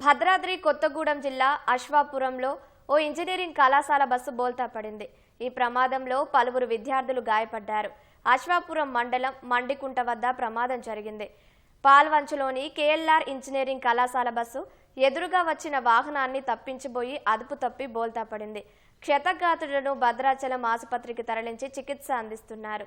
భద్రాద్రి కొత్తగూడెం జిల్లా అశ్వాపురంలో ఓ ఇంజనీరింగ్ కళాశాల బస్సు బోల్తా పడింది. ఈ ప్రమాదంలో పలువురు విద్యార్థులు గాయపడ్డారు. అశ్వాపురం మండలం మండికుంట వద్ద ప్రమాదం జరిగింది. పాల్వంచులోని కేఎల్ఆర్ ఇంజనీరింగ్ కళాశాల బస్సు ఎదురుగా వచ్చిన వాహనాన్ని తప్పించబోయి అదుపు తప్పి బోల్తా పడింది. క్షతగాత్రులను భద్రాచలం ఆసుపత్రికి తరలించి చికిత్స అందిస్తున్నారు.